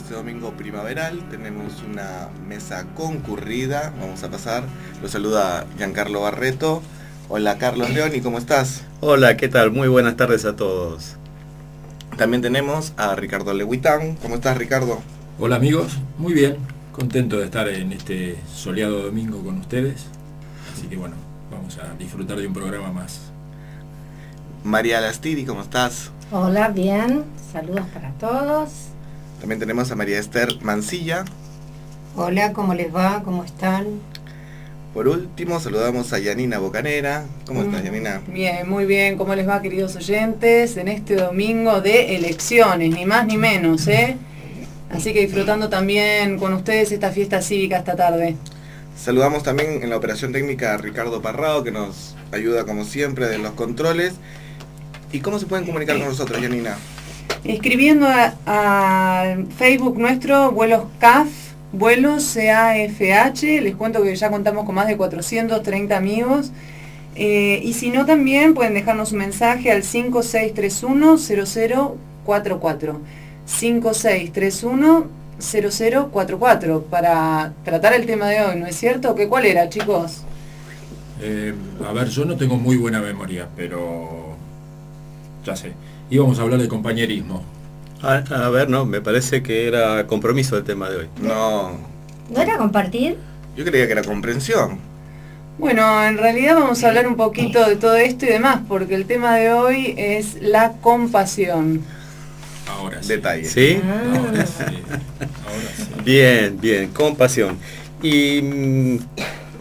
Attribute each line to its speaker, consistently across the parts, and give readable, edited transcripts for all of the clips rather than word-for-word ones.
Speaker 1: este domingo primaveral. Tenemos una mesa concurrida. Vamos a pasar. Lo saluda Giancarlo Barreto. Hola Carlos Leoni, ¿cómo estás?
Speaker 2: Hola, ¿qué tal? Muy buenas tardes a todos.
Speaker 1: También tenemos a Ricardo Lehuitán. ¿Cómo estás, Ricardo?
Speaker 3: Hola amigos, muy bien. Contento de estar en este soleado domingo con ustedes. Así que bueno, vamos a disfrutar de un programa más.
Speaker 1: María Lastiri, ¿cómo estás?
Speaker 4: Hola, bien. Saludos para todos.
Speaker 1: También tenemos a María Esther Mancilla.
Speaker 5: Hola, ¿cómo les va? ¿Cómo están?
Speaker 1: Por último, saludamos a Yanina Bocanera. ¿Cómo estás, Yanina?
Speaker 6: Bien, muy bien. ¿Cómo les va, queridos oyentes? En este domingo de elecciones, ni más ni menos, ¿eh? Así que disfrutando también con ustedes esta fiesta cívica esta tarde.
Speaker 1: Saludamos también en la operación técnica a Ricardo Parrado, que nos ayuda como siempre de los controles. ¿Y cómo se pueden comunicar con nosotros, Yanina?
Speaker 6: Escribiendo a Facebook nuestro, Vuelos CAF, Vuelos CAFH, les cuento que ya contamos con más de 430 amigos. Y si no, también pueden dejarnos un mensaje al 5631-0044. 5631-0044 para tratar el tema de hoy, ¿no es cierto? ¿Qué cuál era, chicos?
Speaker 3: A ver, yo no tengo muy buena memoria, pero ya sé. Íbamos a hablar de compañerismo.
Speaker 2: A ver, no, me parece que era compromiso el tema de hoy.
Speaker 1: No,
Speaker 4: ¿No era compartir?
Speaker 1: yo creía que era comprensión.
Speaker 6: Bueno, en realidad vamos a hablar un poquito de todo esto y demás, porque el tema de hoy es la compasión.
Speaker 3: Ahora sí.
Speaker 1: Detalle.
Speaker 2: ¿Sí?
Speaker 3: Ahora sí. Ahora sí.
Speaker 2: Bien, bien, compasión. Y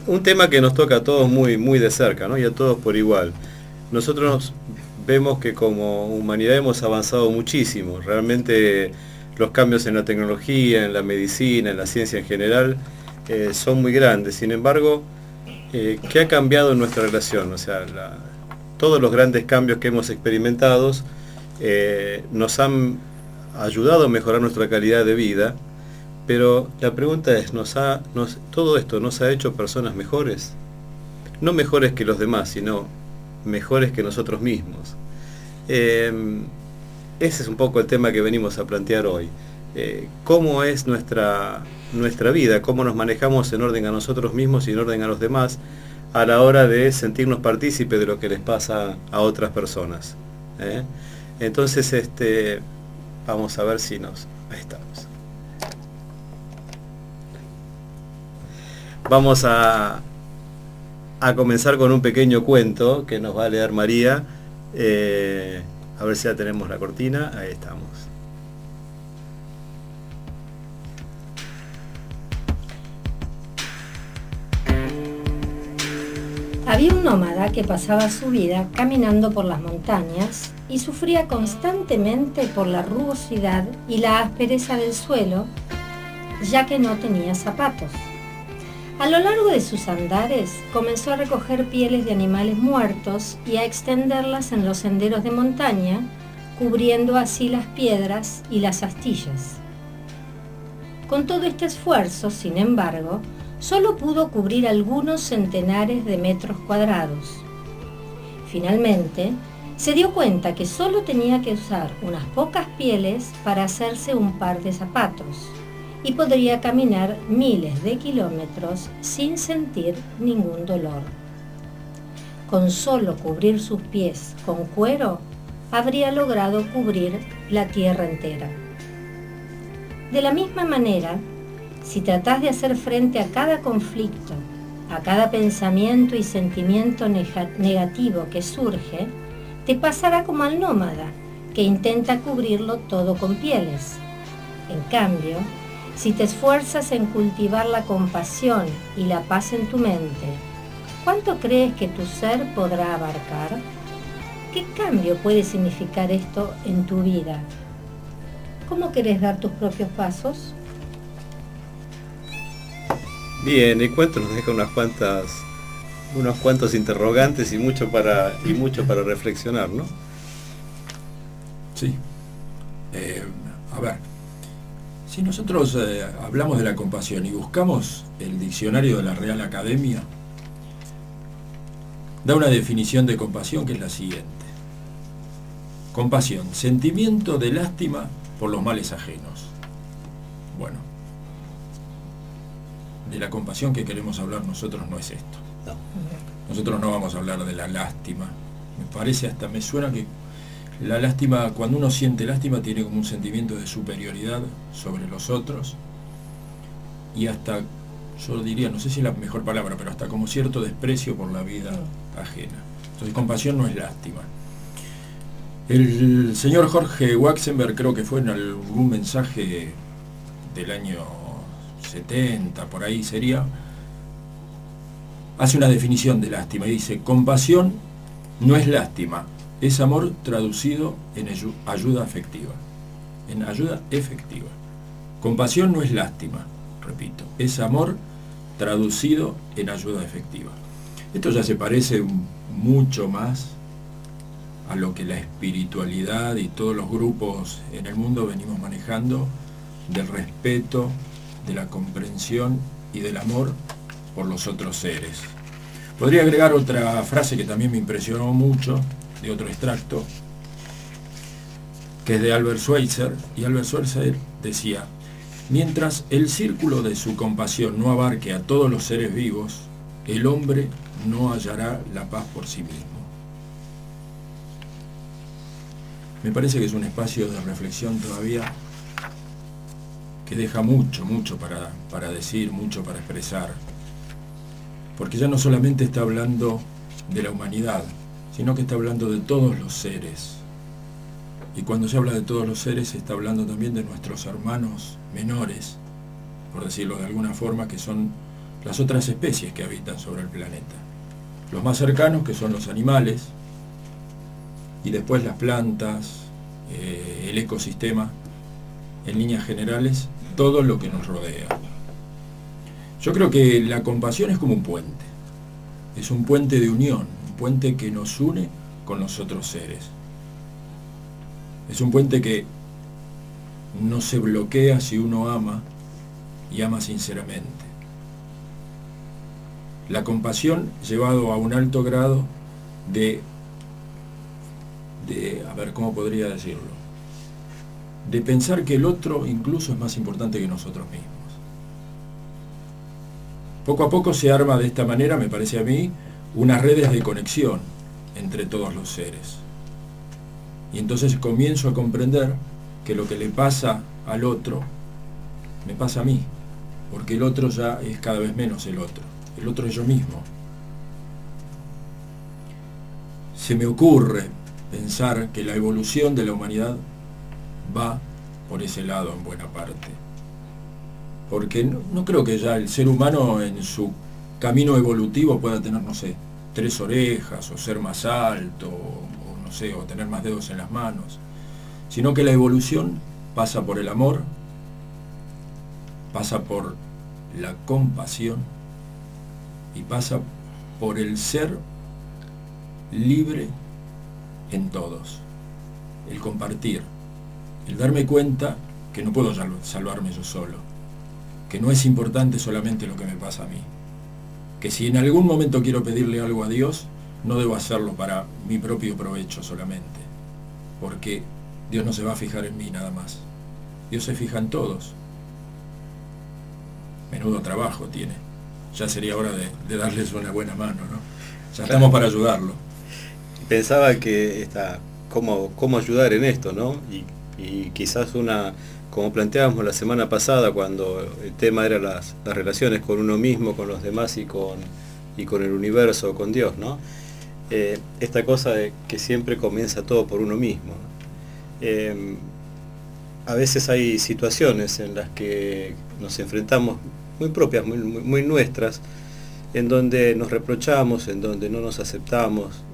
Speaker 2: un tema que nos toca a todos muy, muy de cerca, ¿no? Y a todos por igual. Nosotros vemos que como humanidad hemos avanzado muchísimo. Realmente los cambios en la tecnología, en la medicina, en la ciencia en general, son muy grandes. Sin embargo, ¿qué ha cambiado en nuestra relación? O sea, todos los grandes cambios que hemos experimentado nos han ayudado a mejorar nuestra calidad de vida, pero la pregunta es, ¿todo esto nos ha hecho personas mejores? No mejores que los demás, sino mejores que nosotros mismos. Ese es un poco el tema que venimos a plantear hoy. ¿Cómo es nuestra vida? ¿Cómo nos manejamos en orden a nosotros mismos y en orden a los demás a la hora de sentirnos partícipes de lo que les pasa a otras personas? Entonces, vamos a ver si ahí estamos. Vamos a comenzar con un pequeño cuento que nos va a leer María. A ver si ya tenemos la cortina. Ahí estamos.
Speaker 4: Había un nómada que pasaba su vida caminando por las montañas y sufría constantemente por la rugosidad y la aspereza del suelo, ya que no tenía zapatos. A lo largo de sus andares comenzó a recoger pieles de animales muertos y a extenderlas en los senderos de montaña, cubriendo así las piedras y las astillas. Con todo este esfuerzo, sin embargo, solo pudo cubrir algunos centenares de metros cuadrados. Finalmente, se dio cuenta que solo tenía que usar unas pocas pieles para hacerse un par de zapatos y podría caminar miles de kilómetros sin sentir ningún dolor. Con solo cubrir sus pies con cuero, habría logrado cubrir la tierra entera. De la misma manera, si tratás de hacer frente a cada conflicto, a cada pensamiento y sentimiento negativo que surge, te pasará como al nómada, que intenta cubrirlo todo con pieles. En cambio, si te esfuerzas en cultivar la compasión y la paz en tu mente, ¿cuánto crees que tu ser podrá abarcar? ¿Qué cambio puede significar esto en tu vida? ¿Cómo querés dar tus propios pasos?
Speaker 2: Bien, el cuento nos deja unos cuantos interrogantes y mucho para reflexionar, ¿no?
Speaker 3: Sí. A ver, si nosotros hablamos de la compasión y buscamos el diccionario de la Real Academia, da una definición de compasión que es la siguiente. Compasión, sentimiento de lástima por los males ajenos. bueno, de la compasión que queremos hablar nosotros no es esto.
Speaker 2: No.
Speaker 3: Nosotros no vamos a hablar de la lástima. Me parece, hasta me suena que la lástima, cuando uno siente lástima, tiene como un sentimiento de superioridad sobre los otros y hasta, yo diría, no sé si es la mejor palabra, pero hasta como cierto desprecio por la vida ajena. Entonces, compasión no es lástima. El señor Jorge Waxenberg, creo que fue en algún mensaje del año 70, por ahí sería, hace una definición de lástima y dice: compasión no es lástima, es amor traducido en ayuda afectiva. En ayuda efectiva. Compasión no es lástima, repito, es amor traducido en ayuda efectiva. Esto ya se parece mucho más a lo que la espiritualidad y todos los grupos en el mundo venimos manejando, del respeto, de la comprensión y del amor por los otros seres. Podría agregar otra frase que también me impresionó mucho, de otro extracto, que es de Albert Schweitzer, y Albert Schweitzer decía: mientras el círculo de su compasión no abarque a todos los seres vivos, el hombre no hallará la paz por sí mismo. Me parece que es un espacio de reflexión todavía que deja mucho para decir, mucho para expresar, porque ya no solamente está hablando de la humanidad, sino que está hablando de todos los seres. Y cuando se habla de todos los seres, se está hablando también de nuestros hermanos menores, por decirlo de alguna forma, que son las otras especies que habitan sobre el planeta. Los más cercanos, que son los animales, y después las plantas, el ecosistema, en líneas generales, todo lo que nos rodea. Yo creo que la compasión es como un puente. Es un puente de unión, un puente que nos une con los otros seres. Es un puente que no se bloquea si uno ama y ama sinceramente. La compasión llevado a un alto grado de a ver, ¿cómo podría decirlo? De pensar que el otro incluso es más importante que nosotros mismos. Poco a poco se arma de esta manera, me parece a mí, unas redes de conexión entre todos los seres. Y entonces comienzo a comprender que lo que le pasa al otro, me pasa a mí, porque el otro ya es cada vez menos el otro es yo mismo. Se me ocurre pensar que la evolución de la humanidad va por ese lado en buena parte. Porque no creo que ya el ser humano en su camino evolutivo pueda tener, no sé, 3 orejas, o ser más alto, o no sé, o tener más dedos en las manos. Sino que la evolución pasa por el amor, pasa por la compasión y pasa por el ser libre en todos, el compartir, el darme cuenta que no puedo salvarme yo solo, que no es importante solamente lo que me pasa a mí, que si en algún momento quiero pedirle algo a Dios, no debo hacerlo para mi propio provecho solamente, porque Dios no se va a fijar en mí nada más, Dios se fija en todos. Menudo trabajo tiene, ya sería hora de darles una buena mano, ¿no? Ya estamos para ayudarlo.
Speaker 2: Pensaba que cómo ayudar en esto, ¿no? Y quizás como planteábamos la semana pasada, cuando el tema era las relaciones con uno mismo, con los demás y con el universo, con Dios, ¿no? Esta cosa de que siempre comienza todo por uno mismo. A veces hay situaciones en las que nos enfrentamos muy propias, muy nuestras, en donde nos reprochamos, en donde no nos aceptamos,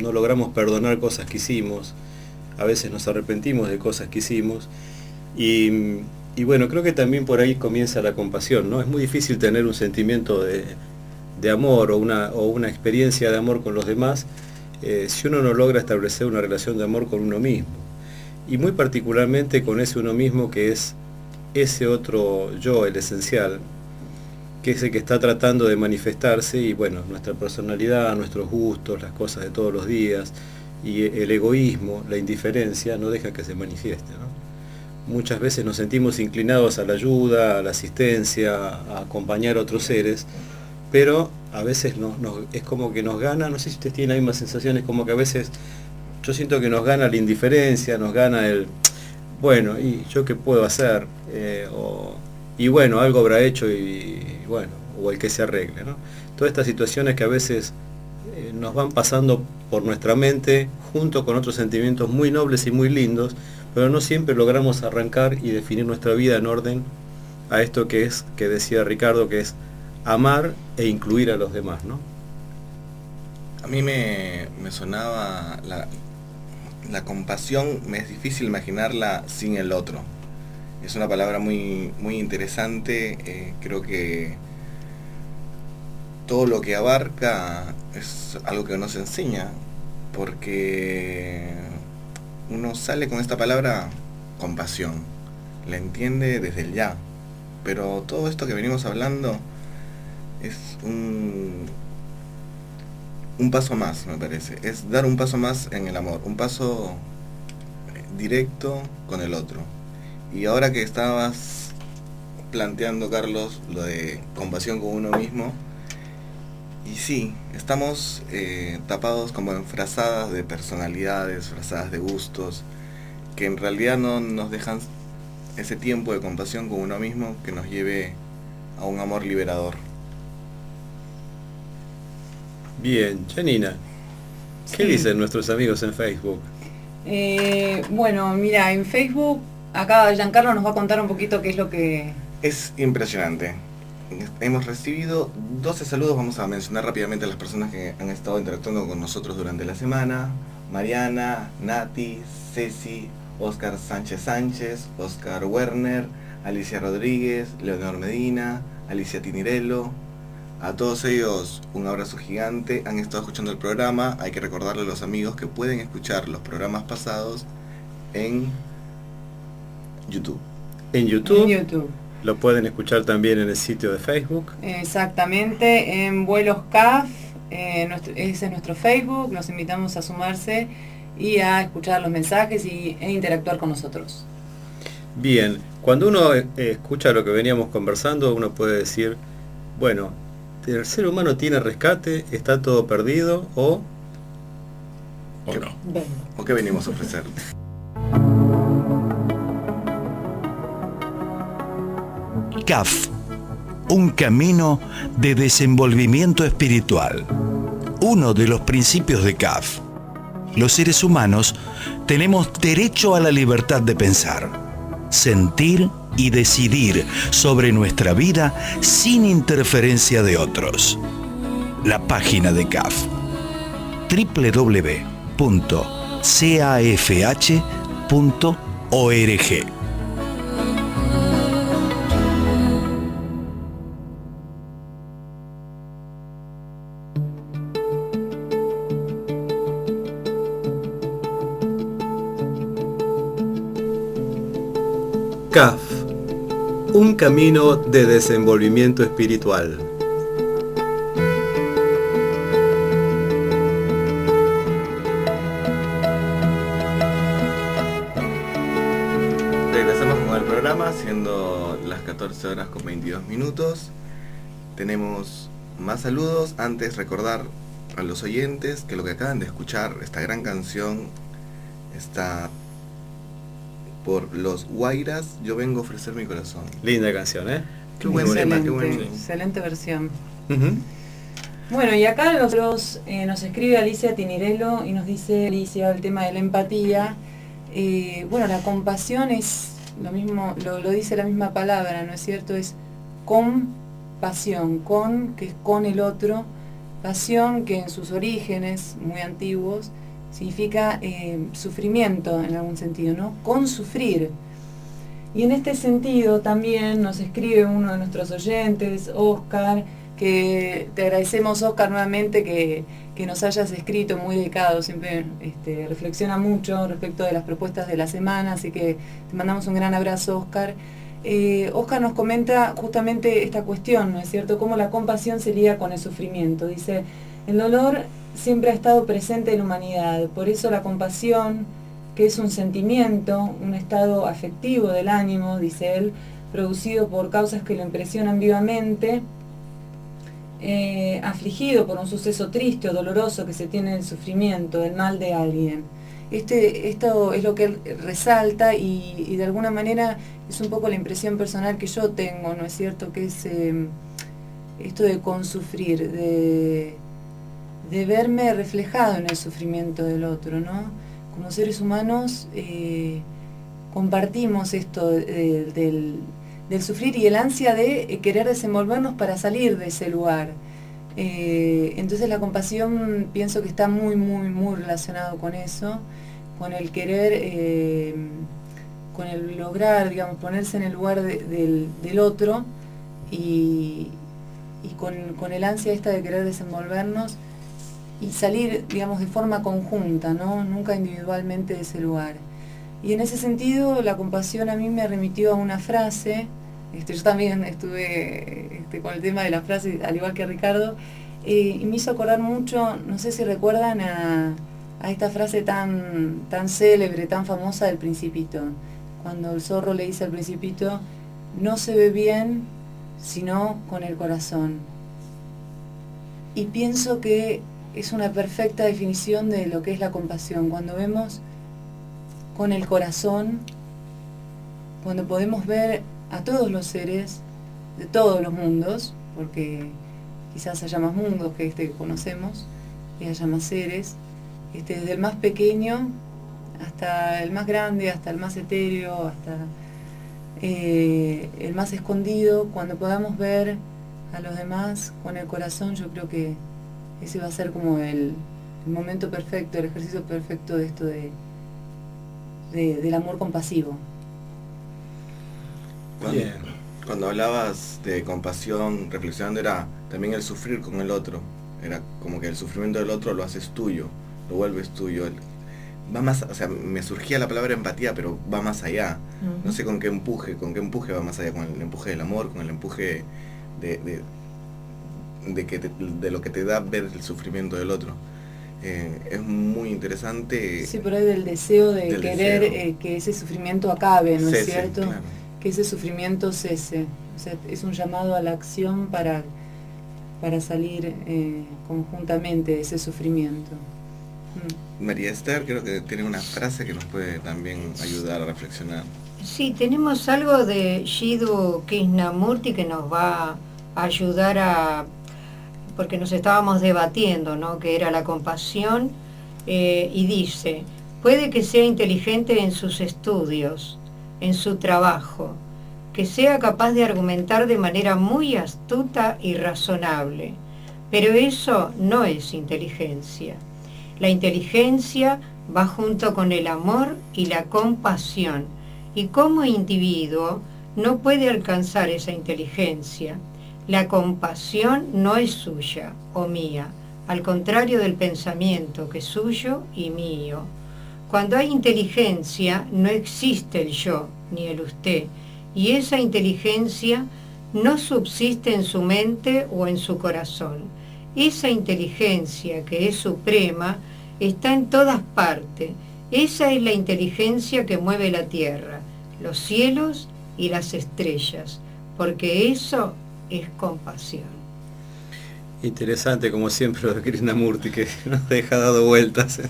Speaker 2: no logramos perdonar cosas que hicimos, a veces nos arrepentimos de cosas que hicimos, y bueno, creo que también por ahí comienza la compasión, ¿no? Es muy difícil tener un sentimiento de amor o una experiencia de amor con los demás si uno no logra establecer una relación de amor con uno mismo, y muy particularmente con ese uno mismo que es ese otro yo, el esencial, que es el que está tratando de manifestarse, y bueno, nuestra personalidad, nuestros gustos, las cosas de todos los días, y el egoísmo, la indiferencia, no deja que se manifieste, ¿no? muchas veces nos sentimos inclinados a la ayuda, a la asistencia, a acompañar a otros seres, pero a veces es como que nos gana, no sé si ustedes tienen las mismas sensaciones, como que a veces yo siento que nos gana la indiferencia, nos gana el, bueno, ¿y yo qué puedo hacer? Y bueno, algo habrá hecho y bueno, o el que se arregle, ¿no? Todas estas situaciones que a veces nos van pasando por nuestra mente junto con otros sentimientos muy nobles y muy lindos, pero no siempre logramos arrancar y definir nuestra vida en orden a esto que decía Ricardo, que es amar e incluir a los demás, ¿no?
Speaker 1: A mí me sonaba la compasión, me es difícil imaginarla sin el otro. Es una palabra muy, muy interesante, creo que todo lo que abarca es algo que nos enseña, porque uno sale con esta palabra compasión, la entiende desde el ya, pero todo esto que venimos hablando es un paso más, me parece, es dar un paso más en el amor, un paso directo con el otro. Y ahora que estabas planteando, Carlos, lo de compasión con uno mismo, y sí, estamos tapados como en frazadas de personalidades, frazadas de gustos, que en realidad no nos dejan ese tiempo de compasión con uno mismo que nos lleve a un amor liberador.
Speaker 2: Bien, Janina, ¿qué
Speaker 6: Sí.
Speaker 2: dicen nuestros amigos en Facebook?
Speaker 6: Bueno, mira, en Facebook, acá Giancarlo nos va a contar un poquito qué es lo que...
Speaker 1: Es impresionante. Hemos recibido 12 saludos, vamos a mencionar rápidamente a las personas que han estado interactuando con nosotros durante la semana. Mariana, Nati, Ceci, Oscar Sánchez, Oscar Werner, Alicia Rodríguez, Leonor Medina, Alicia Tinirello. A todos ellos un abrazo gigante, han estado escuchando el programa. Hay que recordarle a los amigos que pueden escuchar los programas pasados en YouTube.
Speaker 2: En YouTube,
Speaker 6: En YouTube.
Speaker 2: lo pueden escuchar también en el sitio de Facebook.
Speaker 6: Exactamente, en Vuelos CAF, ese es nuestro Facebook, los invitamos a sumarse y a escuchar los mensajes e interactuar con nosotros.
Speaker 2: Bien, cuando uno escucha lo que veníamos conversando, uno puede decir, bueno, el ser humano tiene rescate, está todo perdido,
Speaker 3: ¿O no?
Speaker 5: Venga.
Speaker 1: ¿O qué venimos a ofrecer?
Speaker 7: CAF, un camino de desenvolvimiento espiritual. Uno de los principios de CAF. Los seres humanos tenemos derecho a la libertad de pensar, sentir y decidir sobre nuestra vida sin interferencia de otros. La página de CAF, www.cafh.org.
Speaker 2: CAF, un camino de desenvolvimiento espiritual.
Speaker 1: Regresamos con el programa, siendo las 14 horas con 22 minutos. Tenemos más saludos. Antes, recordar a los oyentes que lo que acaban de escuchar, esta gran canción, está por los Guairas, Yo vengo a ofrecer mi corazón.
Speaker 2: Linda canción, ¿eh?
Speaker 1: Qué buen tema, qué buen...
Speaker 6: Excelente versión.
Speaker 2: Ujú.
Speaker 6: Bueno, y acá nos escribe Alicia Tinirello y nos dice, Alicia, el tema de la empatía. Bueno, la compasión es lo mismo, lo dice la misma palabra, ¿no es cierto? Es compasión, que es con el otro, pasión, que en sus orígenes muy antiguos significa sufrimiento en algún sentido, ¿no? Con sufrir. Y en este sentido también nos escribe uno de nuestros oyentes, Oscar, que te agradecemos, Oscar, nuevamente que nos hayas escrito, muy dedicado, siempre reflexiona mucho respecto de las propuestas de la semana, así que te mandamos un gran abrazo, Oscar. Oscar nos comenta justamente esta cuestión, ¿no es cierto?, cómo la compasión se liga con el sufrimiento. Dice, el dolor siempre ha estado presente en la humanidad, por eso la compasión que es un sentimiento, un estado afectivo del ánimo, dice él, producido por causas que lo impresionan vivamente, afligido por un suceso triste o doloroso que se tiene el sufrimiento, el mal de alguien. Esto es lo que él resalta y de alguna manera es un poco la impresión personal que yo tengo, ¿no es cierto? Que es esto de consufrir, de verme reflejado en el sufrimiento del otro, ¿no? Como seres humanos compartimos esto del sufrir y el ansia de querer desenvolvernos para salir de ese lugar. Entonces la compasión pienso que está muy, muy, muy relacionado con eso, con el querer, con el lograr, digamos, ponerse en el lugar del otro y con el ansia esta de querer desenvolvernos y salir, digamos, de forma conjunta, ¿no? Nunca individualmente de ese lugar. Y en ese sentido la compasión a mí me remitió a una frase. Yo también estuve con el tema de la frase, al igual que Ricardo, y me hizo acordar mucho, no sé si recuerdan a esta frase tan célebre, tan famosa del Principito, cuando el zorro le dice al Principito: no se ve bien sino con el corazón. Y pienso que es una perfecta definición de lo que es la compasión, cuando vemos con el corazón, cuando podemos ver a todos los seres de todos los mundos, porque quizás haya más mundos que este que conocemos, y haya más seres, desde el más pequeño hasta el más grande, hasta el más etéreo, hasta el más escondido. Cuando podamos ver a los demás con el corazón, yo creo que ese va a ser como el momento perfecto, el ejercicio perfecto de esto del amor compasivo.
Speaker 1: Cuando hablabas de compasión, reflexionando, era también el sufrir con el otro. Era como que el sufrimiento del otro lo haces tuyo, lo vuelves tuyo. Va más, o sea, me surgía la palabra empatía, pero va más allá. No sé con qué empuje va más allá, con el empuje del amor, con el empuje de lo que te da ver el sufrimiento del otro. Es muy interesante.
Speaker 6: Sí, pero es del deseo de querer que ese sufrimiento acabe, ¿no es cierto? Claro. Que ese sufrimiento cese. O sea, es un llamado a la acción para salir conjuntamente de ese sufrimiento.
Speaker 1: María Esther creo que tiene una frase que nos puede también ayudar a reflexionar.
Speaker 5: Sí, tenemos algo de Jiddu Krishnamurti que nos va a ayudar porque nos estábamos debatiendo, ¿no?, que era la compasión, y dice: puede que sea inteligente en sus estudios, en su trabajo, que sea capaz de argumentar de manera muy astuta y razonable, pero eso no es inteligencia. La inteligencia va junto con el amor y la compasión, y como individuo no puede alcanzar esa inteligencia. La compasión no es suya o mía, al contrario del pensamiento que es suyo y mío. Cuando hay inteligencia no existe el yo ni el usted, y esa inteligencia no subsiste en su mente o en su corazón. Esa inteligencia que es suprema está en todas partes. Esa es la inteligencia que mueve la tierra, los cielos y las estrellas, porque eso es compasión.
Speaker 2: Interesante, como siempre, lo de Krishnamurti, que nos deja dado vueltas.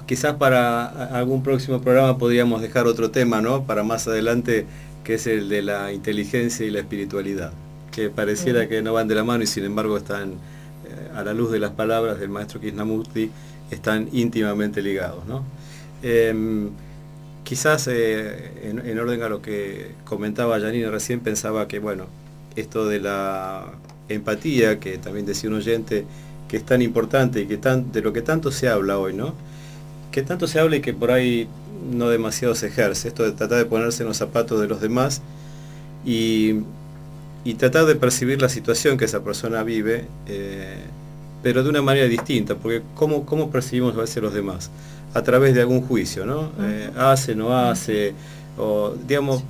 Speaker 2: Quizás para algún próximo programa podríamos dejar otro tema, ¿no?, para más adelante, que es el de la inteligencia y la espiritualidad, que pareciera que no van de la mano y sin embargo están, a la luz de las palabras del maestro Krishnamurti, están íntimamente ligados, ¿no? Quizás en orden a lo que comentaba Janina recién, pensaba que, bueno, esto de la empatía, que también decía un oyente, que es tan importante y que de lo que tanto se habla hoy, ¿no?, que tanto se habla y que por ahí no demasiado se ejerce, esto de tratar de ponerse en los zapatos de los demás y tratar de percibir la situación que esa persona vive, pero de una manera distinta, porque ¿cómo percibimos a veces los demás? A través de algún juicio, ¿no? Hace, no hace, o digamos,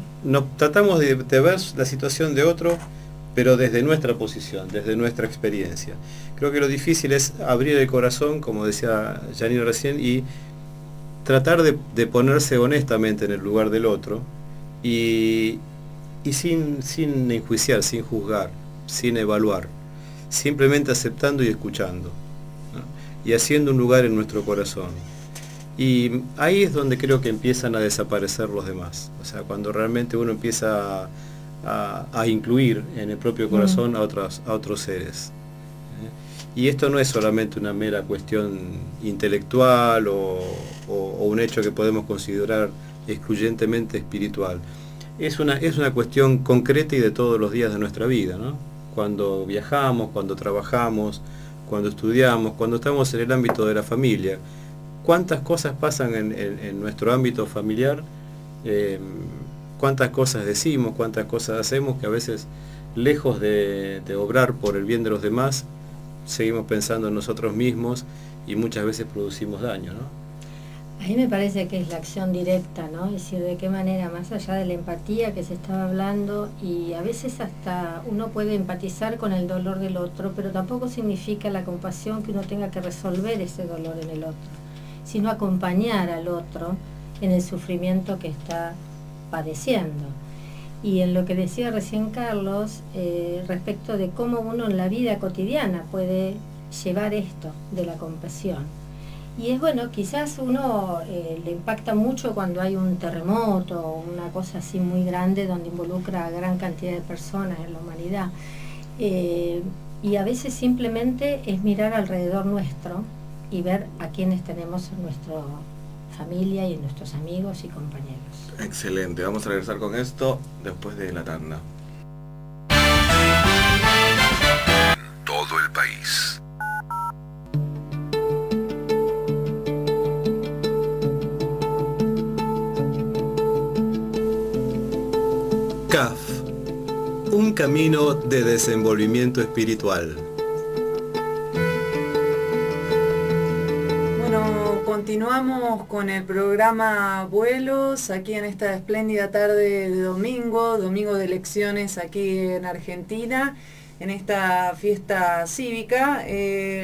Speaker 2: tratamos de ver la situación de otro, pero desde nuestra posición, desde nuestra experiencia. Creo que lo difícil es abrir el corazón, como decía Janine recién, y tratar de ponerse honestamente en el lugar del otro y sin enjuiciar, sin juzgar, sin evaluar, simplemente aceptando y escuchando, ¿no? Y haciendo un lugar en nuestro corazón. Y ahí es donde creo que empiezan a desaparecer los demás. O sea, cuando realmente uno empieza a incluir en el propio corazón a otros seres. Y esto no es solamente una mera cuestión intelectual o un hecho que podemos considerar excluyentemente espiritual. Es una cuestión concreta y de todos los días de nuestra vida, ¿no? Cuando viajamos, cuando trabajamos, cuando estudiamos, cuando estamos en el ámbito de la familia. ¿Cuántas cosas pasan en nuestro ámbito familiar? ¿Cuántas cosas decimos, cuántas cosas hacemos que a veces, lejos de obrar por el bien de los demás, seguimos pensando en nosotros mismos y muchas veces producimos daño, ¿no?
Speaker 4: A mí me parece que es la acción directa, ¿no? Es decir, de qué manera, más allá de la empatía que se estaba hablando, y a veces hasta uno puede empatizar con el dolor del otro, pero tampoco significa la compasión que uno tenga que resolver ese dolor en el otro, sino acompañar al otro en el sufrimiento que está padeciendo. Y en lo que decía recién Carlos, respecto de cómo uno en la vida cotidiana puede llevar esto de la compasión. Y es bueno, quizás uno le impacta mucho cuando hay un terremoto o una cosa así muy grande donde involucra a gran cantidad de personas en la humanidad. Y a veces simplemente es mirar alrededor nuestro y ver a quienes tenemos en nuestra familia y en nuestros amigos y compañeros.
Speaker 1: Excelente, vamos a regresar con esto después de la tanda.
Speaker 7: Todo el país. CAF, un camino de desenvolvimiento espiritual.
Speaker 6: Bueno, continuamos con el programa Vuelos, aquí en esta espléndida tarde de domingo de elecciones aquí en Argentina, en esta fiesta cívica.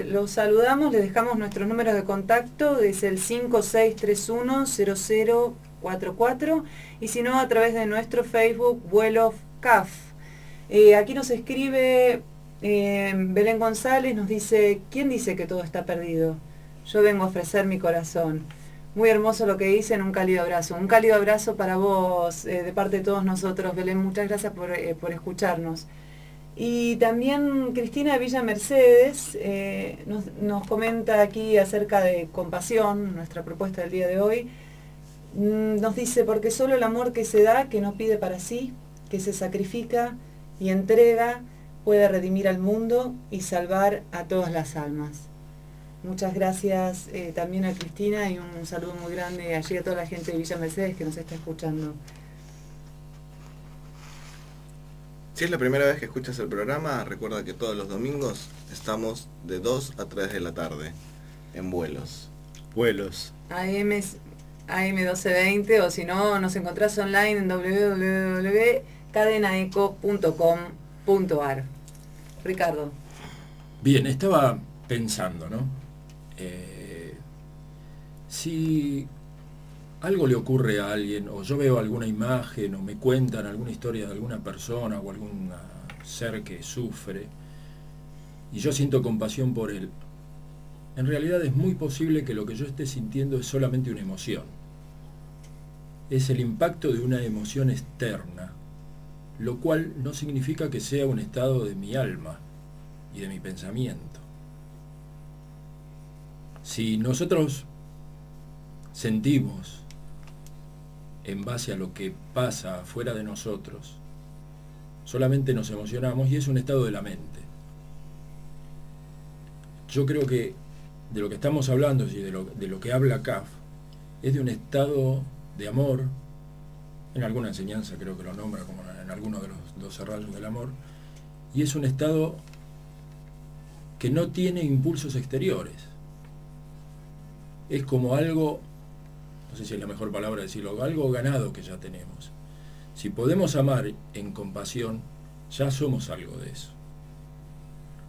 Speaker 6: Los saludamos, les dejamos nuestros números de contacto, es el 5631-0044, y si no, a través de nuestro Facebook, Vuelos CAF. Aquí nos escribe Belén González, nos dice: ¿quién dice que todo está perdido? Yo vengo a ofrecer mi corazón. Muy hermoso lo que dicen, un cálido abrazo. Un cálido abrazo para vos, de parte de todos nosotros, Belén. Muchas gracias por escucharnos. Y también Cristina de Villa Mercedes nos comenta aquí acerca de compasión, nuestra propuesta del día de hoy. Nos dice: porque solo el amor que se da, que no pide para sí, que se sacrifica y entrega, puede redimir al mundo y salvar a todas las almas. Muchas gracias también a Cristina, y un saludo muy grande allí a toda la gente de Villa Mercedes que nos está escuchando.
Speaker 1: Si es la primera vez que escuchas el programa, recuerda que todos los domingos estamos de 2 a 3 de la tarde en Vuelos.
Speaker 2: Vuelos.
Speaker 6: AM 1220, o si no, nos encontrás online en www.cadenaeco.com.ar. Ricardo.
Speaker 3: Bien, estaba pensando, ¿no? Si algo le ocurre a alguien, o yo veo alguna imagen, o me cuentan alguna historia de alguna persona o algún ser que sufre, y yo siento compasión por él, en realidad es muy posible que lo que yo esté sintiendo es solamente una emoción. Es el impacto de una emoción externa, lo cual no significa que sea un estado de mi alma y de mi pensamiento. Si nosotros sentimos en base a lo que pasa fuera de nosotros, solamente nos emocionamos y es un estado de la mente. Yo creo que de lo que estamos hablando y de lo que habla CAF es de un estado de amor. En alguna enseñanza creo que lo nombra como en alguno de los 12 rayos del amor, y es un estado que no tiene impulsos exteriores. Es como algo, no sé si es la mejor palabra decirlo, algo ganado que ya tenemos. Si podemos amar en compasión, ya somos algo de eso.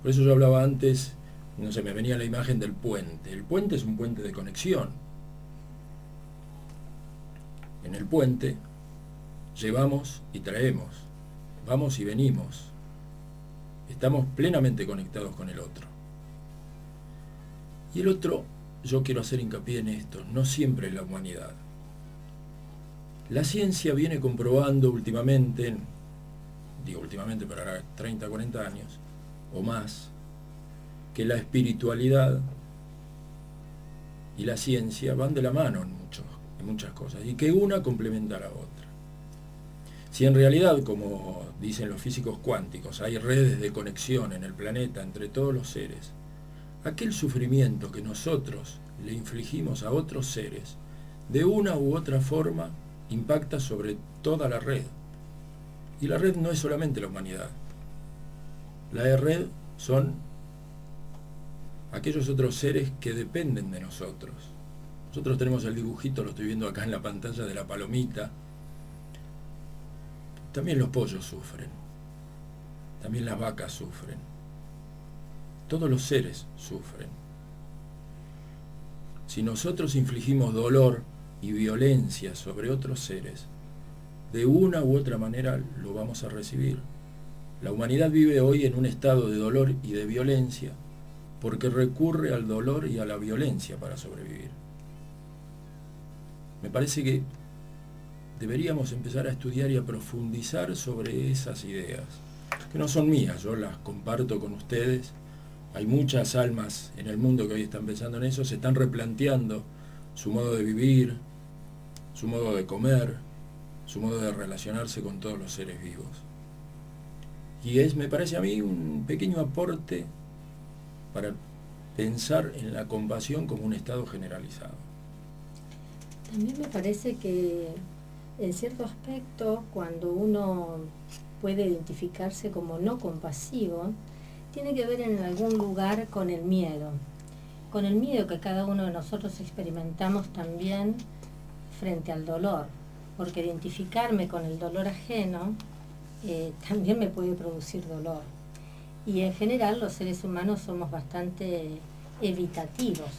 Speaker 3: Por eso yo hablaba antes, no sé, me venía la imagen del puente. El puente es un puente de conexión. En el puente llevamos y traemos, vamos y venimos. Estamos plenamente conectados con el otro. Y el otro, yo quiero hacer hincapié en esto, no siempre es la humanidad. La ciencia viene comprobando últimamente, digo últimamente, pero ahora 30, 40 años o más, que la espiritualidad y la ciencia van de la mano en muchas cosas, y que una complementa a la otra. Si en realidad, como dicen los físicos cuánticos, hay redes de conexión en el planeta entre todos los seres, aquel sufrimiento que nosotros le infligimos a otros seres, de una u otra forma, impacta sobre toda la red. Y la red no es solamente la humanidad. La red son aquellos otros seres que dependen de nosotros. Nosotros tenemos el dibujito, lo estoy viendo acá en la pantalla, de la palomita. También los pollos sufren. También las vacas sufren. Todos los seres sufren. Si nosotros infligimos dolor y violencia sobre otros seres, de una u otra manera lo vamos a recibir. La humanidad vive hoy en un estado de dolor y de violencia porque recurre al dolor y a la violencia para sobrevivir. Me parece que deberíamos empezar a estudiar y a profundizar sobre esas ideas, que no son mías, yo las comparto con ustedes. Hay muchas almas en el mundo que hoy están pensando en eso, se están replanteando su modo de vivir, su modo de comer, su modo de relacionarse con todos los seres vivos. Y me parece a mí, un pequeño aporte para pensar en la compasión como un estado generalizado.
Speaker 4: También me parece que en cierto aspecto, cuando uno puede identificarse como no compasivo, tiene que ver en algún lugar con el miedo que cada uno de nosotros experimentamos también frente al dolor, porque identificarme con el dolor ajeno también me puede producir dolor. Y en general los seres humanos somos bastante evitativos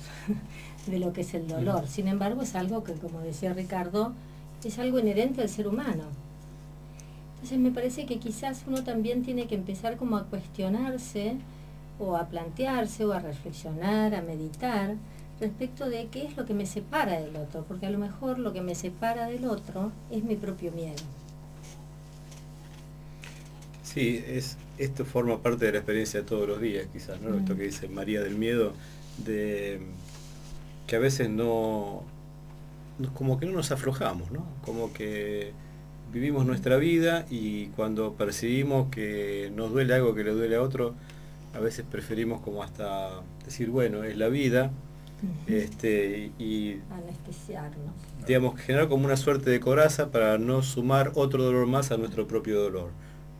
Speaker 4: de lo que es el dolor. Sin embargo, es algo que, como decía Ricardo, es algo inherente al ser humano. Entonces me parece que quizás uno también tiene que empezar como a cuestionarse o a plantearse o a reflexionar, a meditar respecto de qué es lo que me separa del otro, porque a lo mejor lo que me separa del otro es mi propio miedo.
Speaker 2: Sí, esto forma parte de la experiencia de todos los días, quizás, ¿no? Esto que dice María del miedo, de que a veces como que no nos aflojamos, ¿no? Como que vivimos nuestra vida y cuando percibimos que nos duele algo que le duele a otro, a veces preferimos como hasta decir, bueno, es la vida, y
Speaker 4: anestesiarnos.
Speaker 2: Digamos, generar como una suerte de coraza para no sumar otro dolor más a nuestro propio dolor,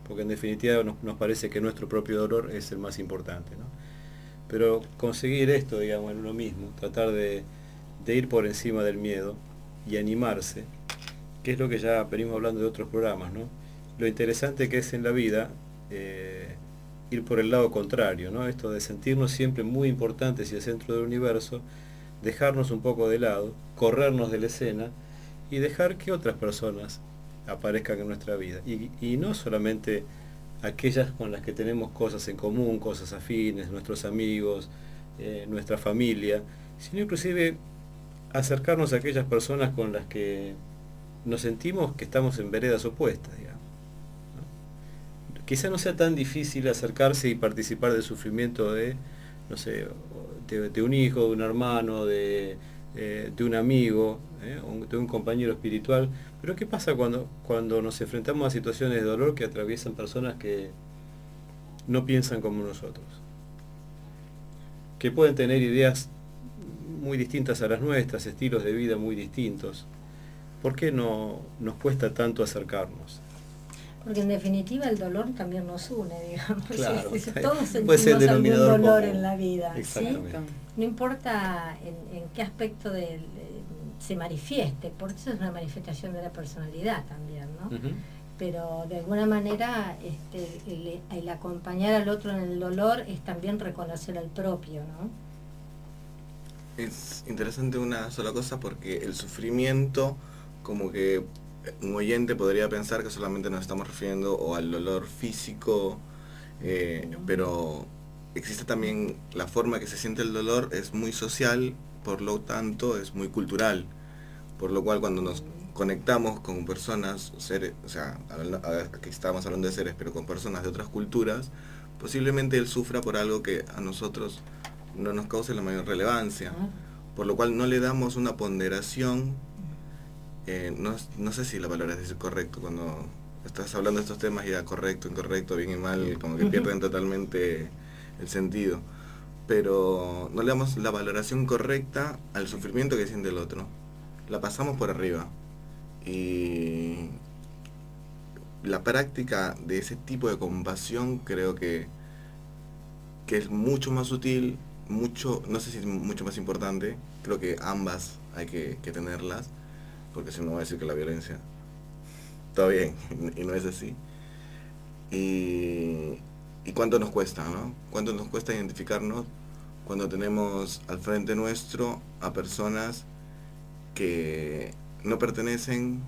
Speaker 2: porque en definitiva nos parece que nuestro propio dolor es el más importante, ¿no? Pero conseguir esto, digamos, en uno mismo, tratar de ir por encima del miedo y animarse, que es lo que ya venimos hablando de otros programas, ¿no? Lo interesante que es en la vida ir por el lado contrario, ¿no? Esto de sentirnos siempre muy importantes y el centro del universo, dejarnos un poco de lado, corrernos de la escena y dejar que otras personas aparezcan en nuestra vida. Y no solamente aquellas con las que tenemos cosas en común, cosas afines, nuestros amigos, nuestra familia, sino inclusive acercarnos a aquellas personas con las que nos sentimos que estamos en veredas opuestas, digamos, ¿no? Quizá no sea tan difícil acercarse y participar del sufrimiento de, no sé, de un hijo, de un hermano, de un amigo, de un compañero espiritual, pero ¿qué pasa cuando nos enfrentamos a situaciones de dolor que atraviesan personas que no piensan como nosotros? Que pueden tener ideas muy distintas a las nuestras, estilos de vida muy distintos. ¿Por qué no nos cuesta tanto acercarnos?
Speaker 4: Porque en definitiva el dolor también nos une, digamos.
Speaker 2: Claro,
Speaker 4: Todos
Speaker 2: puede ser
Speaker 4: sentimos algún dolor
Speaker 2: común
Speaker 4: en la vida, ¿sí? No importa en qué aspecto se manifieste, porque eso es una manifestación de la personalidad también, ¿no? Pero de alguna manera el acompañar al otro en el dolor es también reconocer al propio, ¿no?
Speaker 1: Es interesante una sola cosa, porque el sufrimiento como que un oyente podría pensar que solamente nos estamos refiriendo o al dolor físico, pero existe también la forma que se siente el dolor, es muy social, por lo tanto es muy cultural, por lo cual cuando nos conectamos con personas, seres, o sea, aquí estábamos hablando de seres, pero con personas de otras culturas, posiblemente él sufra por algo que a nosotros no nos cause la mayor relevancia, por lo cual no le damos una ponderación. No sé si la palabra es decir correcto, cuando estás hablando de estos temas, ya correcto, incorrecto, bien y mal, como que pierden totalmente el sentido, pero no le damos la valoración correcta al sufrimiento que siente el otro, la pasamos por arriba, y la práctica de ese tipo de compasión creo que es mucho más sutil, mucho, no sé si es mucho más importante, creo que ambas hay que tenerlas, porque si no va a decir que la violencia está bien, y no es así. Y cuánto nos cuesta, ¿no? Cuánto nos cuesta identificarnos cuando tenemos al frente nuestro a personas que no pertenecen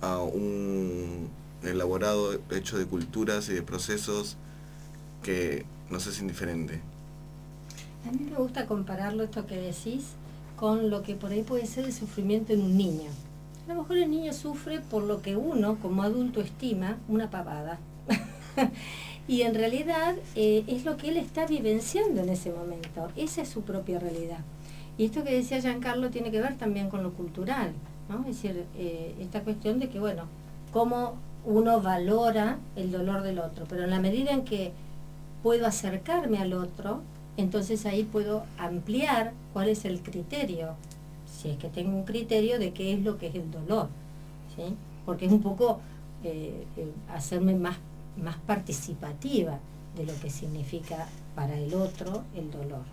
Speaker 1: a un elaborado hecho de culturas y de procesos que nos es indiferente.
Speaker 4: A mí me gusta compararlo, esto que decís, con lo que por ahí puede ser el sufrimiento en un niño. A lo mejor el niño sufre por lo que uno, como adulto, estima una pavada. Y en realidad es lo que él está vivenciando en ese momento. Esa es su propia realidad. Y esto que decía Giancarlo tiene que ver también con lo cultural, ¿no? Es decir, esta cuestión de que, bueno, cómo uno valora el dolor del otro. Pero en la medida en que puedo acercarme al otro, entonces ahí puedo ampliar cuál es el criterio, si es que tengo un criterio de qué es lo que es el dolor, ¿sí? Porque es un poco hacerme más participativa de lo que significa para el otro el dolor.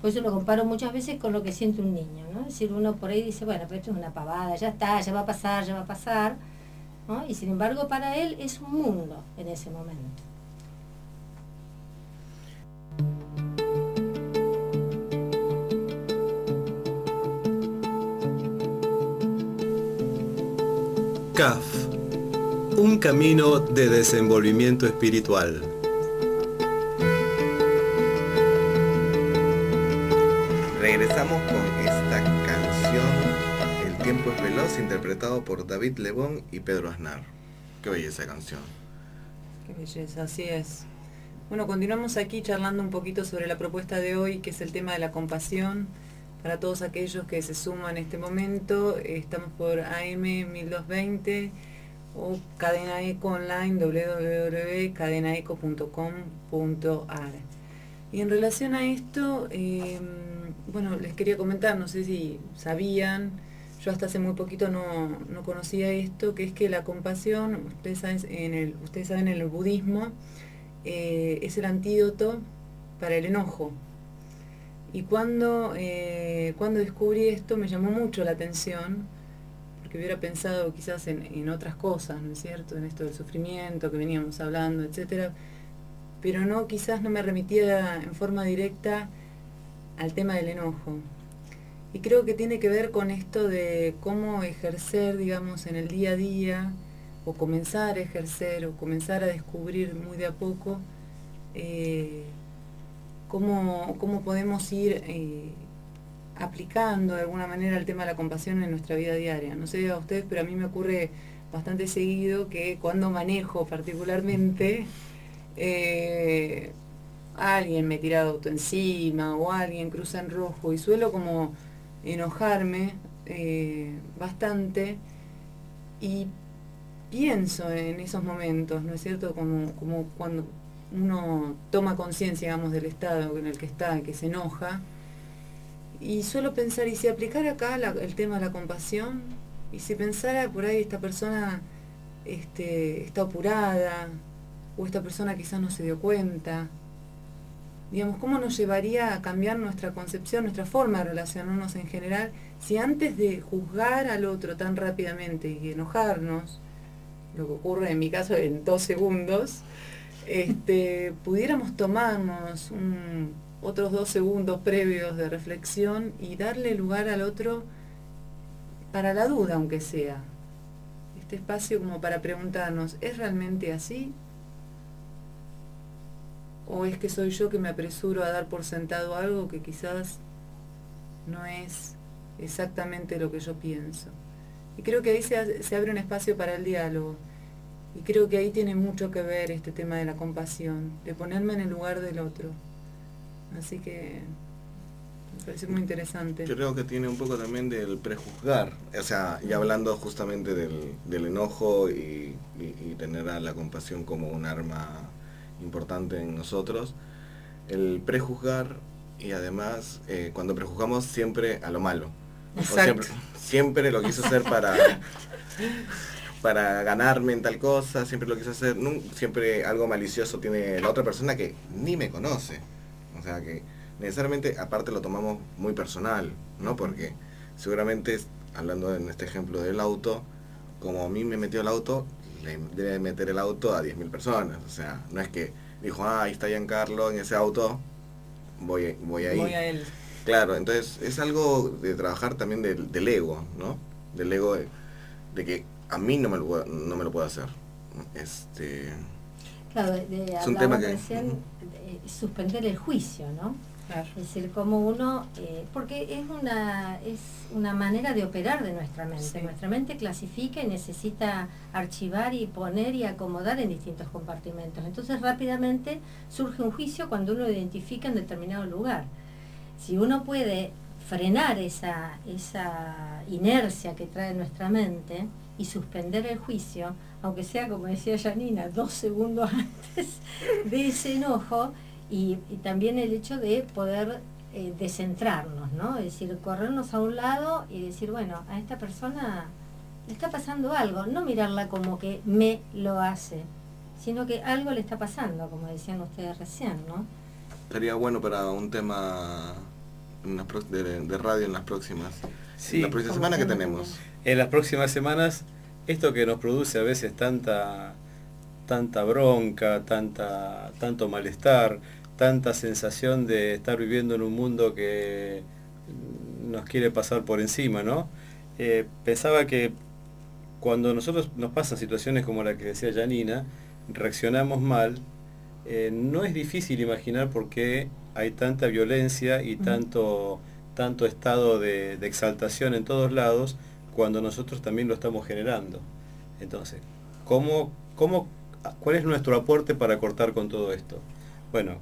Speaker 4: Por eso lo comparo muchas veces con lo que siente un niño, ¿no? Es decir, uno por ahí dice, bueno, pero esto es una pavada, ya está, ya va a pasar, ¿no? Y sin embargo para él es un mundo en ese momento.
Speaker 2: CAF, un camino de desenvolvimiento espiritual.
Speaker 1: Regresamos con esta canción, El tiempo es veloz, interpretado por David Lebón y Pedro Aznar. Qué belleza canción.
Speaker 6: Qué belleza, así es. Bueno, continuamos aquí charlando un poquito sobre la propuesta de hoy, que es el tema de la compasión. Para todos aquellos que se suman en este momento, estamos por AM 1220 o Cadena Eco online, www.cadenaeco.com.ar. Y en relación a esto, bueno, les quería comentar, no sé si sabían, yo hasta hace muy poquito no conocía esto, que es que la compasión, ustedes saben en el budismo, es el antídoto para el enojo. Y cuando descubrí esto me llamó mucho la atención, porque hubiera pensado quizás en otras cosas, ¿no es cierto? En esto del sufrimiento que veníamos hablando, etcétera, pero no, quizás no me remitía en forma directa al tema del enojo. Y creo que tiene que ver con esto de cómo ejercer, digamos, en el día a día, o comenzar a ejercer, o comenzar a descubrir muy de a poco, cómo podemos ir aplicando de alguna manera el tema de la compasión en nuestra vida diaria. No sé a ustedes, pero a mí me ocurre bastante seguido que cuando manejo particularmente, alguien me tira de auto encima o alguien cruza en rojo y suelo como enojarme bastante, y pienso en esos momentos, ¿no es cierto? Como cuando uno toma conciencia, digamos, del estado en el que está, que se enoja, y suelo pensar, ¿y si aplicara acá el tema de la compasión? ¿Y si pensara por ahí esta persona está apurada, o esta persona quizás no se dio cuenta? Digamos, ¿cómo nos llevaría a cambiar nuestra concepción, nuestra forma de relacionarnos en general, si antes de juzgar al otro tan rápidamente y enojarnos, lo que ocurre en mi caso en 2 segundos, pudiéramos tomarnos otros 2 segundos previos de reflexión y darle lugar al otro para la duda, aunque sea, este espacio como para preguntarnos, ¿es realmente así? ¿O es que soy yo que me apresuro a dar por sentado algo que quizás no es exactamente lo que yo pienso? Y creo que ahí se abre un espacio para el diálogo. Y creo que ahí tiene mucho que ver este tema de la compasión, de ponerme en el lugar del otro. Así que me parece muy interesante.
Speaker 1: Creo que tiene un poco también del prejuzgar, o sea, ya hablando justamente del enojo y tener a la compasión como un arma importante en nosotros, el prejuzgar y además cuando prejuzgamos siempre a lo malo.
Speaker 6: Exacto.
Speaker 1: Siempre lo quiso hacer para ganarme en tal cosa, siempre lo quiso hacer, siempre algo malicioso tiene la otra persona que ni me conoce. O sea que necesariamente aparte lo tomamos muy personal, ¿no? Porque seguramente, hablando en este ejemplo del auto, como a mí me metió el auto, le debe meter el auto a 10.000 personas. O sea, no es que dijo, ahí está Giancarlo en ese auto, voy ahí.
Speaker 6: Voy a él.
Speaker 1: Claro, entonces es algo de trabajar también del ego, ¿no? Del ego de que a mí no me lo puedo hacer.
Speaker 4: Claro,
Speaker 1: es un tema que
Speaker 4: recién, suspender el juicio, ¿no?
Speaker 6: Claro.
Speaker 4: Es decir, como uno, porque es una manera de operar de nuestra mente.
Speaker 6: Sí.
Speaker 4: Nuestra mente clasifica y necesita archivar y poner y acomodar en distintos compartimentos. Entonces rápidamente surge un juicio cuando uno identifica en determinado lugar. Si uno puede frenar esa inercia que trae nuestra mente y suspender el juicio, aunque sea, como decía Janina, 2 segundos antes de ese enojo, y también el hecho de poder descentrarnos, ¿no? Es decir, corrernos a un lado y decir, bueno, a esta persona le está pasando algo, no mirarla como que me lo hace, sino que algo le está pasando, como decían ustedes recién, ¿no?
Speaker 1: Estaría bueno para un tema de radio en las próximas.
Speaker 2: Sí.
Speaker 1: La próxima semana que tenemos.
Speaker 2: En las próximas semanas, esto que nos produce a veces tanta bronca, tanto malestar, tanta sensación de estar viviendo en un mundo que nos quiere pasar por encima, ¿no? Pensaba que cuando a nosotros nos pasan situaciones como la que decía Janina, reaccionamos mal, no es difícil imaginar por qué hay tanta violencia y tanto estado de exaltación en todos lados cuando nosotros también lo estamos generando. Entonces, ¿cuál es nuestro aporte para cortar con todo esto? Bueno,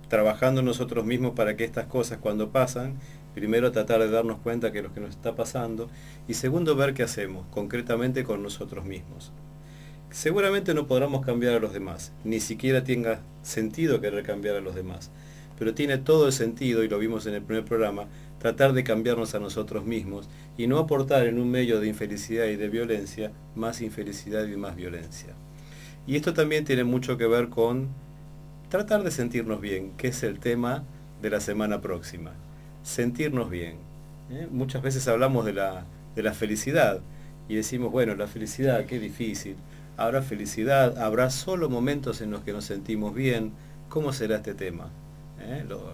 Speaker 2: trabajando nosotros mismos para que estas cosas cuando pasan, primero tratar de darnos cuenta que lo que nos está pasando y segundo ver qué hacemos concretamente con nosotros mismos. Seguramente no podamos cambiar a los demás, ni siquiera tenga sentido querer cambiar a los demás, pero tiene todo el sentido, y lo vimos en el primer programa, tratar de cambiarnos a nosotros mismos y no aportar en un medio de infelicidad y de violencia más infelicidad y más violencia. Y esto también tiene mucho que ver con tratar de sentirnos bien, que es el tema de la semana próxima. Sentirnos bien. Muchas veces hablamos de la felicidad y decimos, bueno, la felicidad, qué difícil. Habrá felicidad, habrá solo momentos en los que nos sentimos bien. ¿Cómo será este tema?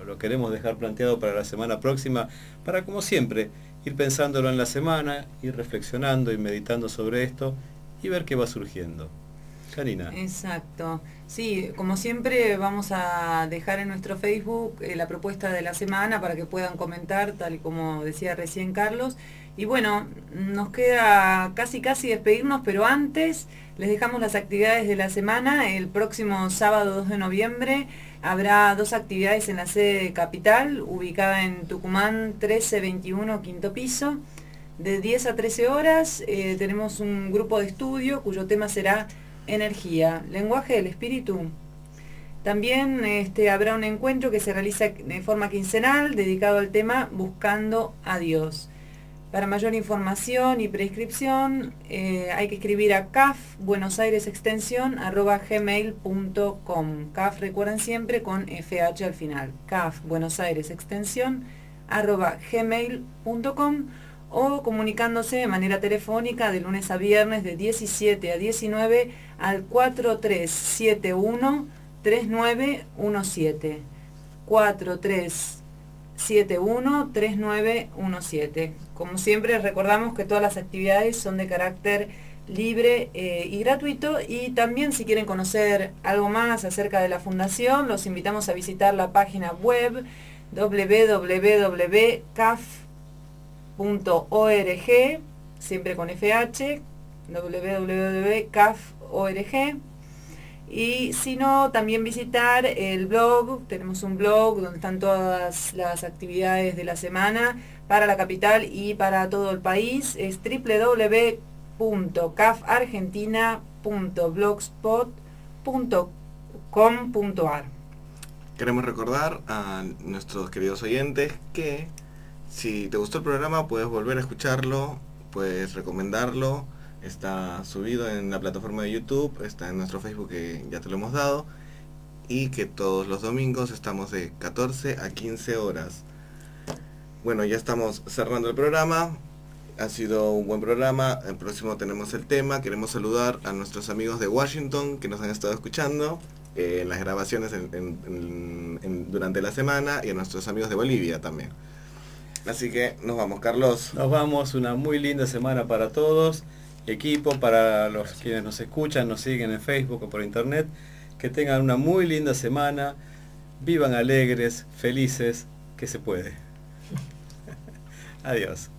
Speaker 2: Lo queremos dejar planteado para la semana próxima, para, como siempre, ir pensándolo en la semana, ir reflexionando y meditando sobre esto y ver qué va surgiendo. Janina.
Speaker 6: Exacto. Sí, como siempre vamos a dejar en nuestro Facebook la propuesta de la semana para que puedan comentar, tal y como decía recién Carlos. Y bueno, nos queda casi despedirnos, pero antes les dejamos las actividades de la semana. El próximo sábado 2 de noviembre habrá 2 actividades en la sede de Capital, ubicada en Tucumán 1321, quinto piso. De 10 a 13 horas tenemos un grupo de estudio cuyo tema será energía, lenguaje del espíritu. También habrá un encuentro que se realiza de forma quincenal dedicado al tema Buscando a Dios. Para mayor información y prescripción hay que escribir a cafbuenosairesextensión@gmail.com. CAF, recuerden siempre, con FH al final. cafbuenosairesextensión@gmail.com, o comunicándose de manera telefónica de lunes a viernes de 17 a 19 al 4371-3917. 4371-3917. Como siempre, recordamos que todas las actividades son de carácter libre y gratuito. Y también, si quieren conocer algo más acerca de la fundación, los invitamos a visitar la página web www.caf.org, siempre con FH, www.caf.org. Y si no, también visitar el blog. Tenemos un blog donde están todas las actividades de la semana para la capital y para todo el país. Es www.cafargentina.blogspot.com.ar.
Speaker 1: Queremos recordar a nuestros queridos oyentes que si te gustó el programa puedes volver a escucharlo, puedes recomendarlo. Está subido en la plataforma de YouTube, está en nuestro Facebook, que ya te lo hemos dado, y que todos los domingos estamos de 14 a 15 horas. Bueno, ya estamos cerrando el programa. Ha sido un buen programa. El próximo tenemos el tema. Queremos saludar a nuestros amigos de Washington que nos han estado escuchando en las grabaciones durante la semana, y a nuestros amigos de Bolivia también. Así que nos vamos, Carlos.
Speaker 2: Nos vamos, una muy linda semana para todos. Equipo, para los quienes nos escuchan, nos siguen en Facebook o por internet, que tengan una muy linda semana, vivan alegres, felices, que se puede. Adiós.